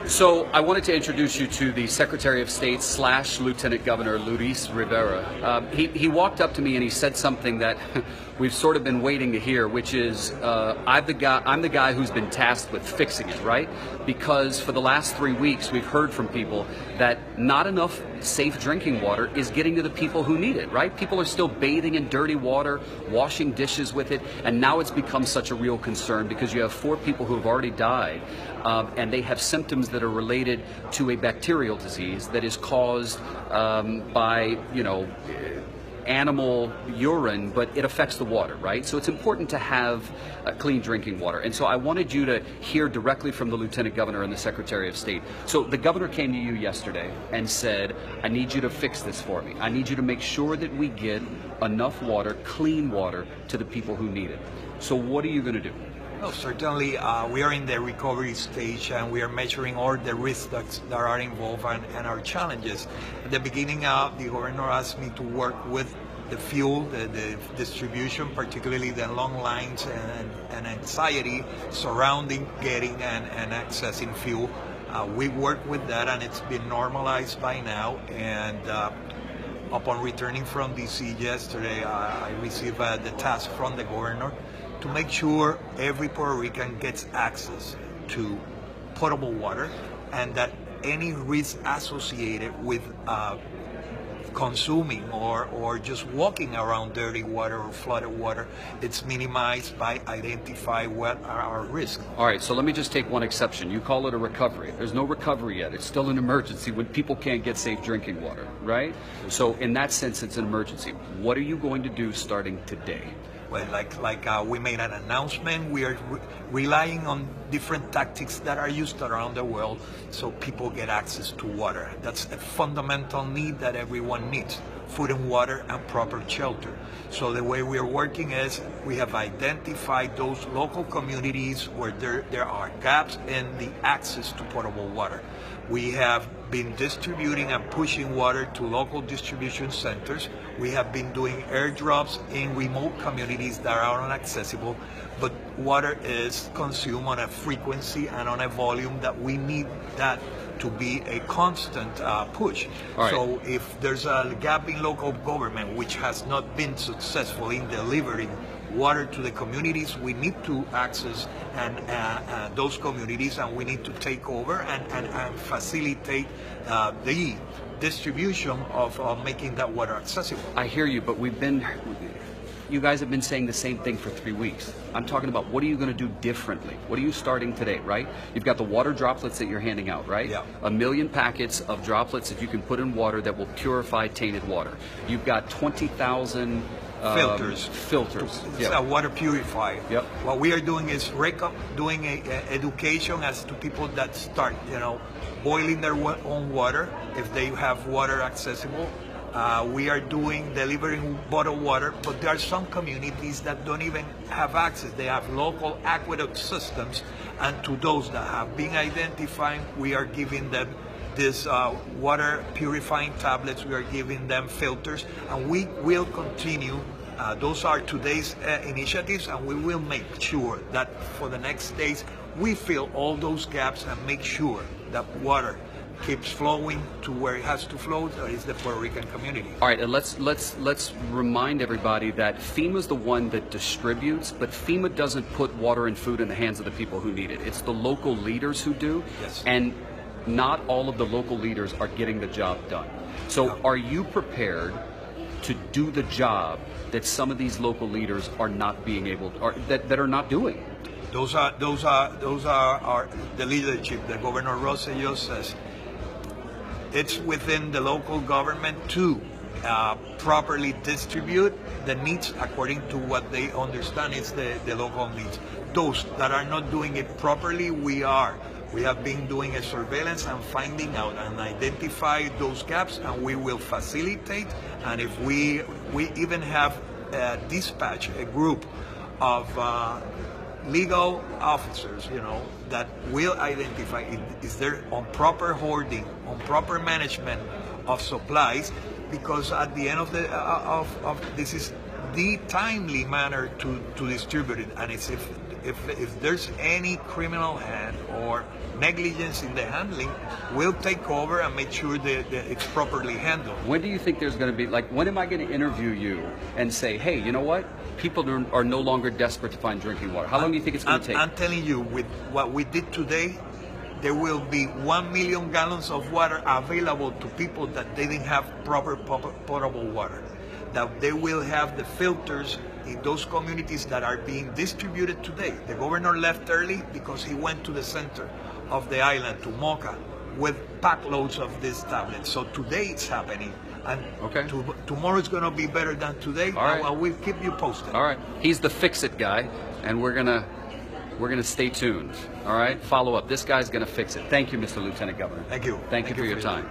So I wanted to introduce you to the Secretary of State / Lieutenant Governor Luis Rivera. He walked up to me and he said something that we've sort of been waiting to hear, which is I'm the guy who's been tasked with fixing it, right? Because for the last 3 weeks we've heard from people that not enough safe drinking water is getting to the people who need it, right? People are still bathing in dirty water, washing dishes with it, and now it's become such a real concern because you have 4 people who have already died, and they have symptoms that are related to a bacterial disease that is caused by, animal urine, but it affects the water, right? So it's important to have clean drinking water. And so I wanted you to hear directly from the Lieutenant Governor and the Secretary of State. So the Governor came to you yesterday and said, I need you to fix this for me. I need you to make sure that we get enough water, clean water, to the people who need it. So what are you going to do? Well, certainly, we are in the recovery stage and we are measuring all the risks that are involved and our challenges. At the beginning, the governor asked me to work with the fuel, the distribution, particularly the long lines and anxiety surrounding getting and accessing fuel. We work with that and it's been normalized by now. And upon returning from DC yesterday, I received the task from the governor to make sure every Puerto Rican gets access to potable water and that any risk associated with consuming or just walking around dirty water or flooded water, it's minimized by identifying what are our risks. All right, so let me just take one exception. You call it a recovery. There's no recovery yet. It's still an emergency when people can't get safe drinking water, right? So in that sense, it's an emergency. What are you going to do starting today? Well, we made an announcement. We are relying on different tactics that are used around the world so people get access to water. That's a fundamental need that everyone needs: food and water and proper shelter. So the way we are working is we have identified those local communities where there are gaps in the access to potable water. We have been distributing and pushing water to local distribution centers. We have been doing airdrops in remote communities that are inaccessible, but water is consumed on a frequency and on a volume that we need that to be a constant push. Right. So if there's a gap in local government which has not been successful in delivering water to the communities, we need to access those communities, and we need to take over and facilitate the distribution of making that water accessible. I hear you, but you guys have been saying the same thing for 3 weeks. I'm talking about what are you going to do differently? What are you starting today, right? You've got the water droplets that you're handing out, right? Yeah. 1 million packets of droplets that you can put in water that will purify tainted water. You've got 20,000 filters. It's a water purifier. Yep. What we are doing is doing education as to people that start, boiling their own water if they have water accessible. We are delivering bottled water, but there are some communities that don't even have access. They have local aqueduct systems, and to those that have been identified, we are giving them these water purifying tablets. We are giving them filters, and we will continue. Those are today's initiatives, and we will make sure that for the next days we fill all those gaps and make sure that water keeps flowing to where it has to flow, that is the Puerto Rican community. All right, and let's remind everybody that FEMA's the one that distributes, but FEMA doesn't put water and food in the hands of the people who need it. It's the local leaders who do. Yes. And not all of the local leaders are getting the job done. So No. are you prepared to do the job that some of these local leaders are not being able, or that are not doing? Those are the leadership. The Governor Rosselló says it's within the local government to properly distribute the needs according to what they understand is the local needs. Those that are not doing it properly, we have been doing a surveillance and finding out and identify those gaps, and we will facilitate. And if we even have dispatch a group of legal officers, that will identify is there on proper hoarding, on proper management of supplies, because at the end of this is the timely manner to distribute it. And it's if there's any criminal hand or negligence in the handling, we'll take over and make sure that it's properly handled. When do you think there's going to be, like, when am I going to interview you and say, hey, you know what? People are no longer desperate to find drinking water. How long do you think it's going to take? I'm telling you, with what we did today, there will be 1 million gallons of water available to people that they didn't have proper potable water. That they will have the filters in those communities that are being distributed today. The governor left early because he went to the center of the island, to Mocha, with pack loads of these tablets. So today it's happening. And tomorrow is going to be better than today. All right. We'll keep you posted. All right. He's the fix-it guy, and we're gonna stay tuned. All right. Follow up. This guy's gonna fix it. Thank you, Mr. Lieutenant Governor. Thank you. Thank you for your time.